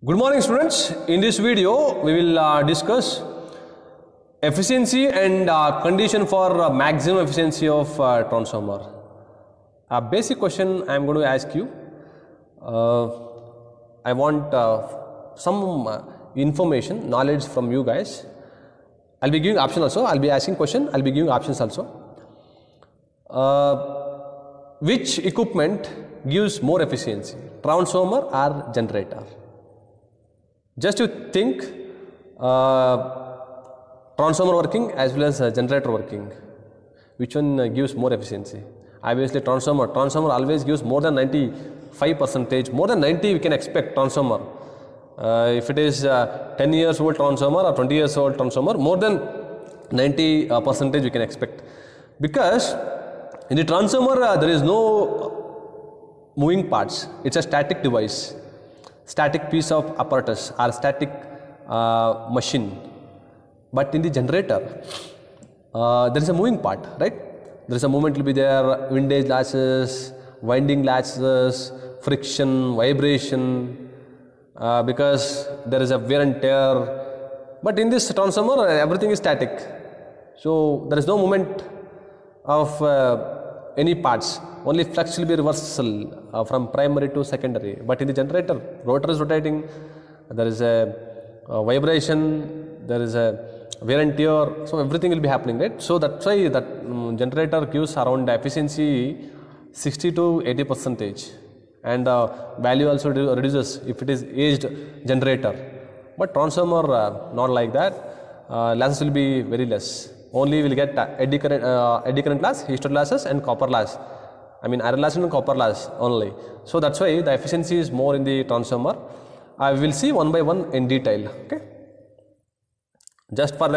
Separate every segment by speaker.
Speaker 1: Good morning students. In this video we will discuss efficiency and condition for maximum efficiency of transformer. A basic question I am going to ask you. I want some information, knowledge from you guys. I will be giving options also. I will be asking question. I will be giving options also. Which equipment gives more efficiency, transformer or generator? Just you think transformer working as well as generator working, which one gives more efficiency? Obviously transformer always gives more than 95%, more than 90 we can expect transformer. If it is 10 years old transformer or 20 years old transformer, more than 90% we can expect, because in the transformer there is no moving parts. It's a static device, static piece of apparatus or static machine. But in the generator there is a moving part, right? There is a movement will be there, windage lashes, winding lashes, friction, vibration, because there is a wear and tear. But in this transformer everything is static, so there is no movement of any parts. Only flux will be reversal from primary to secondary. But in the generator, rotor is rotating, there is a vibration, there is a wear and tear, so everything will be happening, right? So that's why that generator gives around efficiency 60 to 80%, and value also reduces if it is aged generator. But transformer not like that. Losses will be very less. Only will get eddy current loss, hysteresis losses and copper loss. I mean iron loss and copper loss only. So that's why the efficiency is more in the transformer. I will see one by one in detail. Okay. Just for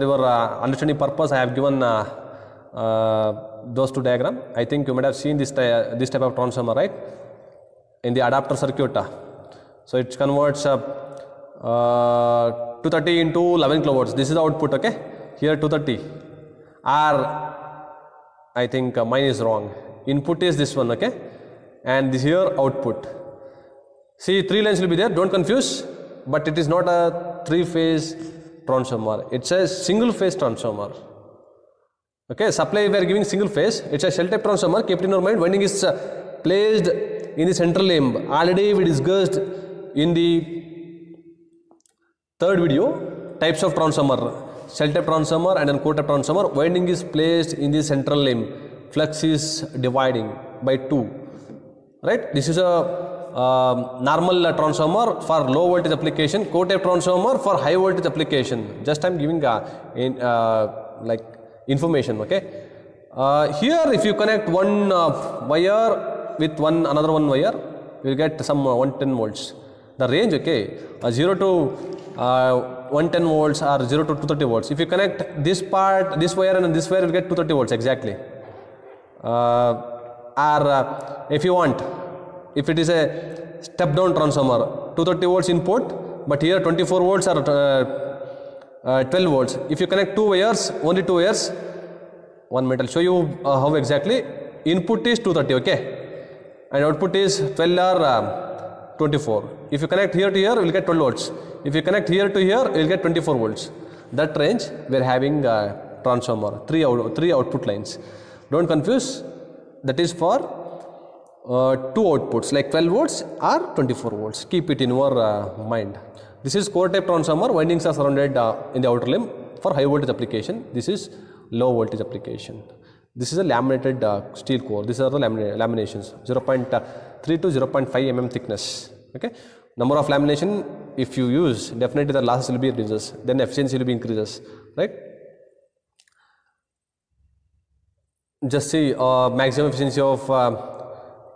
Speaker 1: your understanding purpose, I have given those two diagram. I think you might have seen this type of transformer, right? In the adapter circuit. So it converts 230 into 11 kilovolts. This is the output. Okay. Here 230. R. I think mine is wrong. Input is this one, okay, and this here output. See, 3 lines will be there. Don't confuse. But it is not a 3-phase transformer. It's a single-phase transformer. Okay, supply we are giving single phase. It's a shell-type transformer. Keep it in your mind. Winding is placed in the central limb. Already we discussed in the third video types of transformer. Shell-type transformer and then core-type transformer. Winding is placed in the central limb. Flux is dividing by 2. Right? This is a normal transformer for low voltage application. Core-type transformer for high voltage application. Just I am giving like information. Okay. Here, if you connect one wire with another one wire, you will get some 110 volts. The range, okay, 0 to 110 volts or 0 to 230 volts. If you connect this part, this wire and this wire, you will get 230 volts exactly. Or if you want, if it is a step down transformer, 230 volts input, but here 24 volts or 12 volts. If you connect two wires, only two wires, 1 minute I'll show you how exactly. Input is 230, okay, and output is 12 or 24. If you connect here to here, you will get 12 volts. If you connect here to here, you will get 24 volts. That range we are having transformer, three output lines. Don't confuse. That is for two outputs like 12 volts or 24 volts. Keep it in your mind. This is core type transformer. Windings are surrounded in the outer limb for high voltage application. This is low voltage application. This is a laminated steel core. These are the laminations. 0.3 to 0.5 mm thickness. Okay. Number of lamination, if you use, definitely the losses will be reduces. Then efficiency will be increases. Right. Just see maximum efficiency of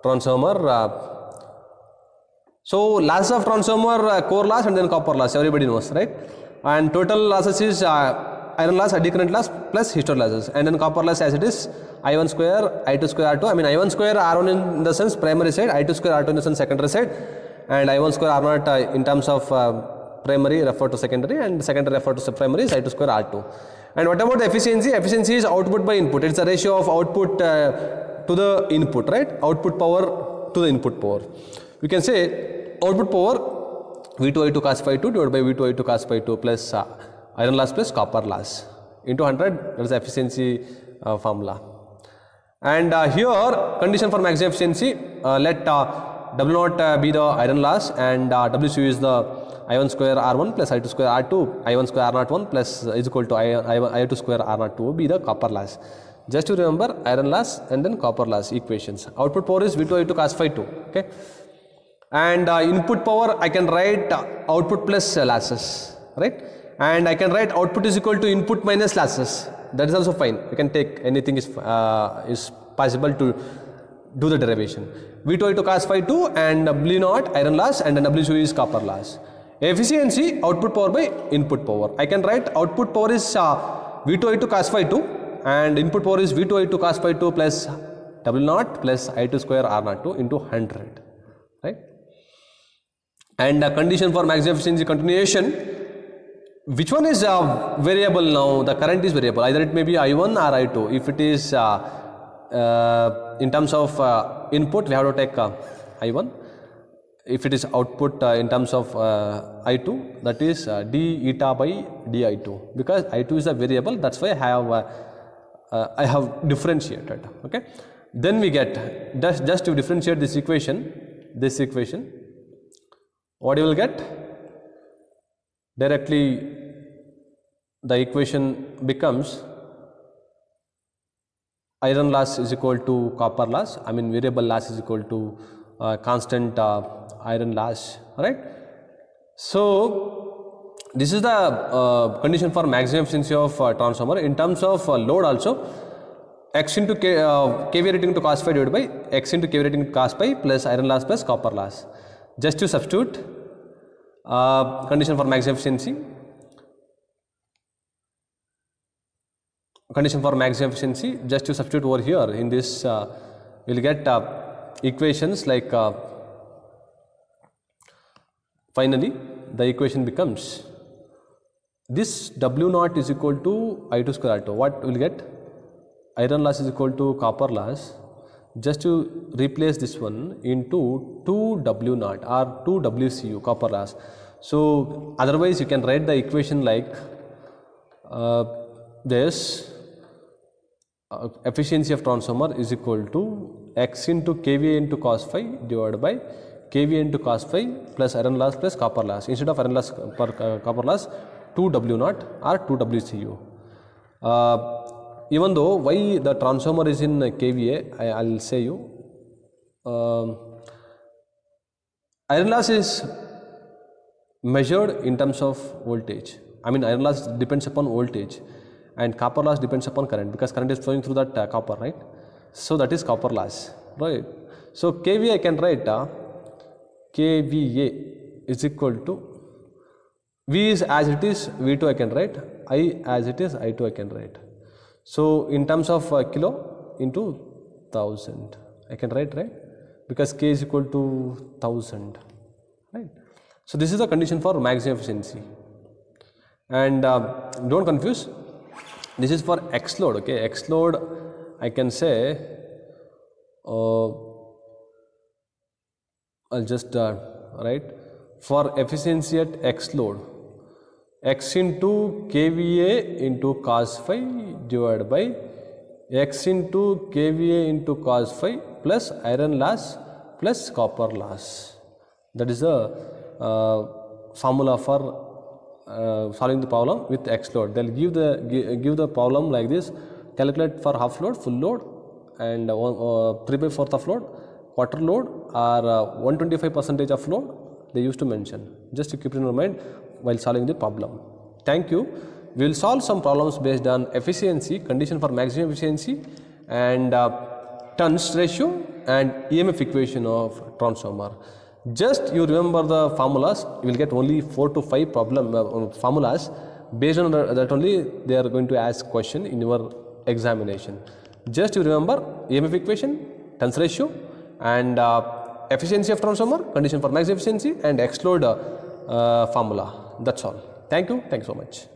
Speaker 1: transformer. So loss of transformer, core loss and then copper loss, everybody knows, right? And total losses is iron loss, eddy current loss plus hysteresis losses, and then copper loss as it is I1 square, I2 square, R2. I mean I1 square R1 in the sense primary side, I2 square R2 in the sense secondary side, and I1 square R0 in terms of primary refer to secondary, and secondary refer to primary is I2 square R2. And what about the efficiency? Efficiency is output by input. It's a ratio of output to the input, right? Output power to the input power. We can say output power V2I2 cos phi 2 divided by V2I2 cos phi 2 plus iron loss plus copper loss into 100. That is the efficiency formula. And here condition for maximum efficiency, let W0 be the iron loss and WCU is the I1 square R1 plus I2 square R2, I1 square R01 plus is equal to I2 square R02 be the copper loss. Just to remember iron loss and then copper loss equations. Output power is V2I2 cos phi 2. Okay. And input power I can write output plus losses, right? And I can write output is equal to input minus losses. That is also fine. You can take anything is possible to do the derivation. V2I2 cos phi 2 and W0 iron loss and then WCU is copper loss. Efficiency output power by input power. I can write output power is V2I2 cos phi 2 and input power is V2I2 cos phi 2 plus W0 plus I2 square R02 into 100, right? And condition for maximum efficiency continuation, which one is variable now? The current is variable, either it may be I1 or I2. If it is in terms of input, we have to take I1. If it is output in terms of I2, that is d eta by di2, because I2 is a variable, that's why I have differentiated. Okay, then we get just to differentiate this equation, what you will get? Directly the equation becomes iron loss is equal to copper loss, I mean variable loss is equal to constant iron loss, right? So this is the condition for maximum efficiency of transformer. In terms of load also, x into kVA rating to cos phi divided by x into kVA rating to cos phi plus iron loss plus copper loss. Just to substitute condition for maximum efficiency. Just to substitute over here in this, you will get equations like finally the equation becomes this W0 is equal to I2 square R2. What will get? Iron loss is equal to copper loss. Just to replace this one into 2W0 or 2WCU copper loss. So otherwise you can write the equation like this. Efficiency of transformer is equal to x into kVA into cos phi divided by kVA into cos phi plus iron loss plus copper loss. Instead of iron loss per copper loss, 2W0 or 2WCU. Even though why the transformer is in kVA, I will say you. Iron loss is measured in terms of voltage. I mean iron loss depends upon voltage and copper loss depends upon current, because current is flowing through that copper, right? So that is copper loss, right? So kVA I can write kVA is equal to V is as it is, V2 I can write, I as it is, I2 I can write. So in terms of kilo into 1000 I can write, right? Because K is equal to 1000, right? So this is the condition for maximum efficiency. And don't confuse, this is for X load. Okay, X load I can say I'll just write for efficiency at X load, x into kVA into cos phi divided by x into kVA into cos phi plus iron loss plus copper loss. That is the formula for solving the problem with X load. They will give the problem like this: calculate for half load, full load, and 3/4 of load, quarter load, or 125% of load. They used to mention, just to keep it in your mind while solving the problem. Thank you. We will solve some problems based on efficiency, condition for maximum efficiency, and turns ratio and EMF equation of transformer. Just you remember the formulas, you will get only 4 to 5 formulas. Based on that only they are going to ask question in your examination. Just you remember EMF equation, turns ratio, and efficiency of transformer, condition for maximum efficiency, and X load formula. That's all. Thank you so much.